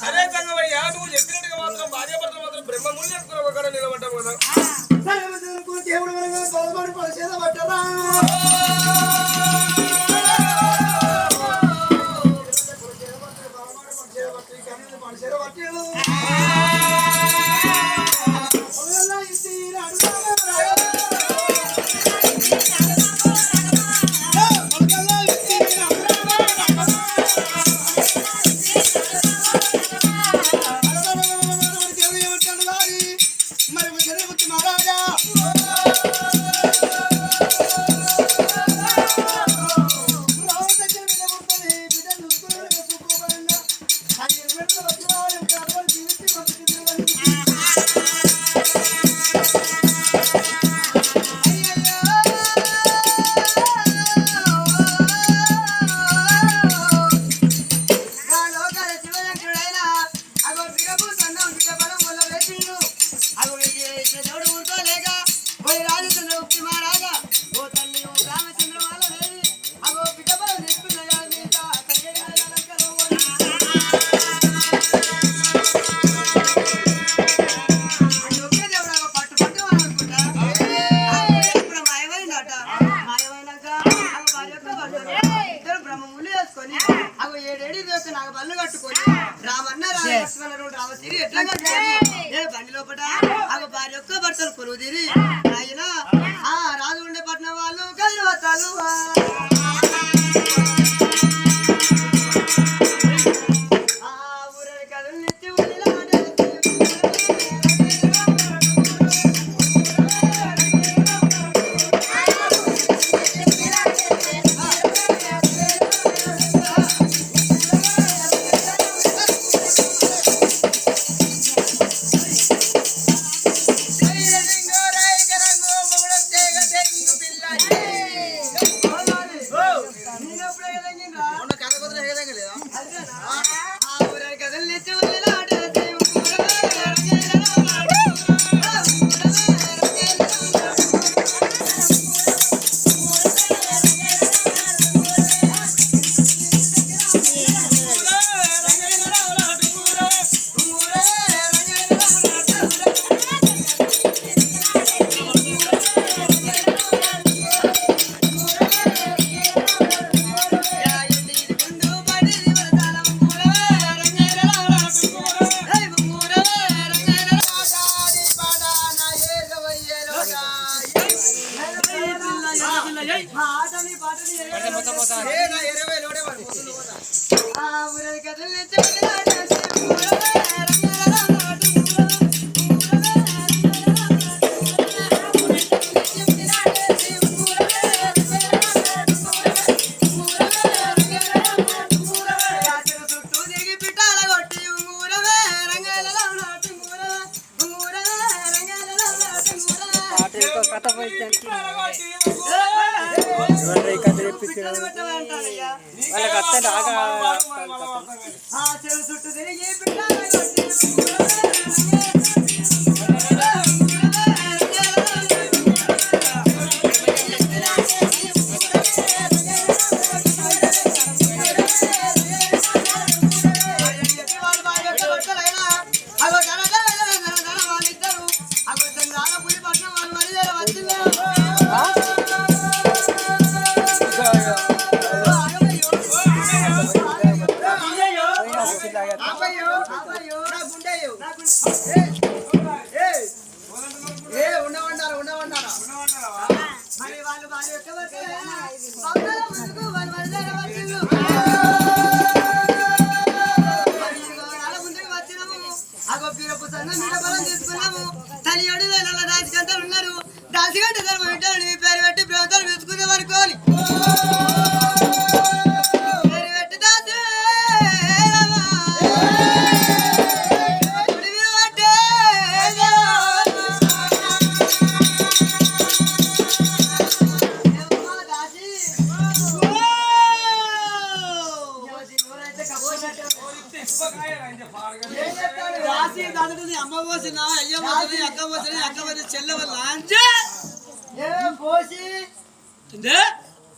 సరే సంగమయ్యా నువ్వు చెప్పినట్టుగా మాత్రం భార్య భర్త మాత్రం బ్రహ్మములు చేసుకుని ఒక నిలబడ్డావు కదా దేవుడు బలపడి పడిచేద పట్టరా బండి లోపల భార్య యొక్క భర్తలు కొలువు తీరి ఆయన రాజు ఉండే పట్నం వాళ్ళు కళ్ళు వస్తాలు ఊరే కథలు నెత్తి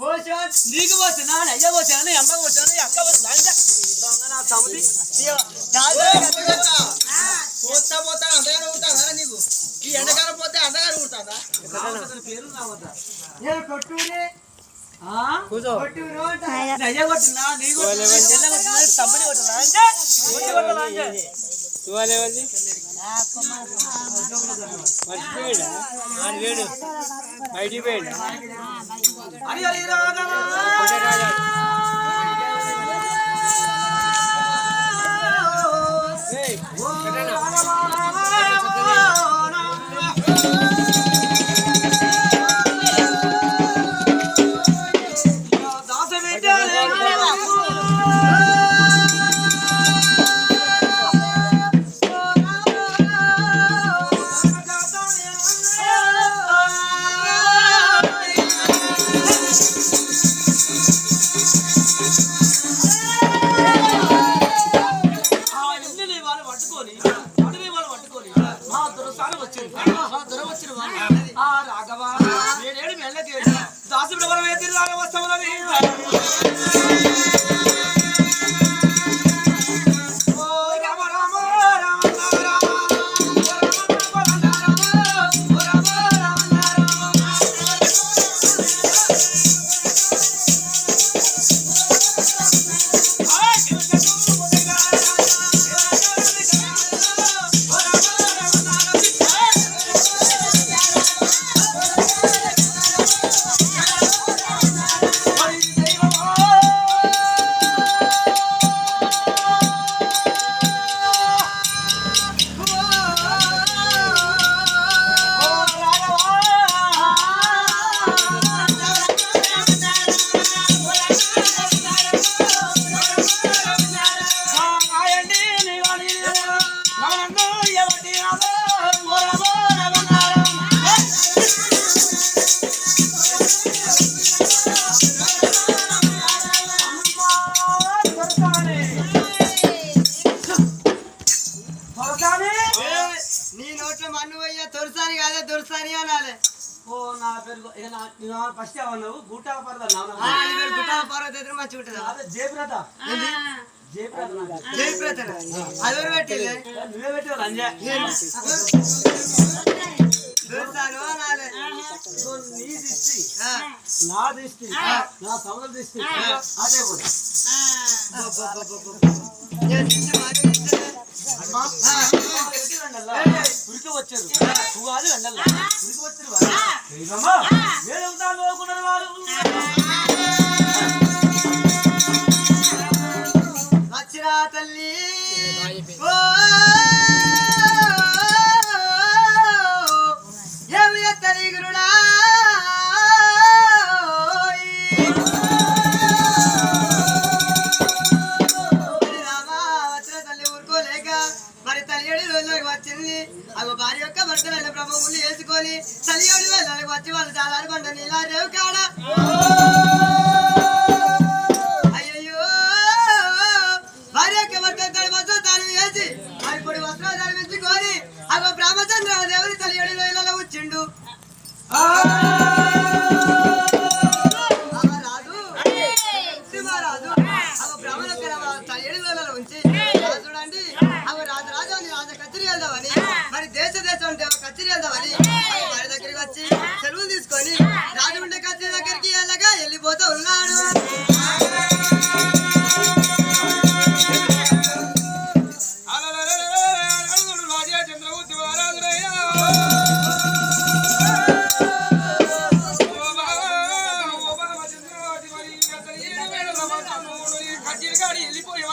నీకు పోతున్నా అయ్య పోతాను అమ్మ పోతాను అక్క పోతా పోతా అంతగానే ఉంటాదా నీకు ఈ ఎండకాలం పోతే అంతగానే ఉంటాదా పేరు అయ్య కొట్టున్నా నీకు తమ్ముడి కొట్టున్నా అంటే బయటికి పోయాడు నీ నోట్లో మన్ను పోయ్యా తొరసాని కాదే దొరసాని అనాలి నా పేరు ఫస్ట్ ఏమన్నావు గుట్టా పర్వత గుట్టా పర్వత ఎదురు మంచిగా ఉంటుందా జయప్రత జయప్రత అది ఎవరు పెట్టింది నువ్వే పెట్టావు రంజా దొరసాను అనాలి నీ దృష్టి నా దృష్టి నా సముద్ర దృష్టి అదే కూడా ఉరికి వచ్చారు ఉగాది వెండల్లా ఉరికి వచ్చారు వారు వచ్చిరా తల్లి ఏమి ఎత్తని గురుడా వచ్చింది అగో భార్య యొక్క భర్తలైన బ్రహ్మములు వేసుకొని తల్లియోడి వెళ్ళడానికి వచ్చి వాళ్ళు చాలా కొండ నీలా రేవు కాడ అయ్యయ్యో భార్య యొక్క భర్త తడిమతో తాను వేసి మరి పొడి వస్త్రాలు ధరించుకొని అగో బ్రహ్మచంద్ర దేవుని తల్లియోడి వెళ్ళలో వచ్చిండు రాజు అగో బ్రాహ్మణ తల్లియోడి వెళ్ళలో ఉంచి చూడండి అగో రాజు కచేరీ వెళ్దామని మరి దేశం కచేరీ వెళ్దామని వారి దగ్గరికి వచ్చి సెలవులు తీసుకొని రాజమండ్రి కచేరీ దగ్గరికి వెళ్ళగా వెళ్ళిపోతూ ఉన్నాడు వెళ్ళిపోయి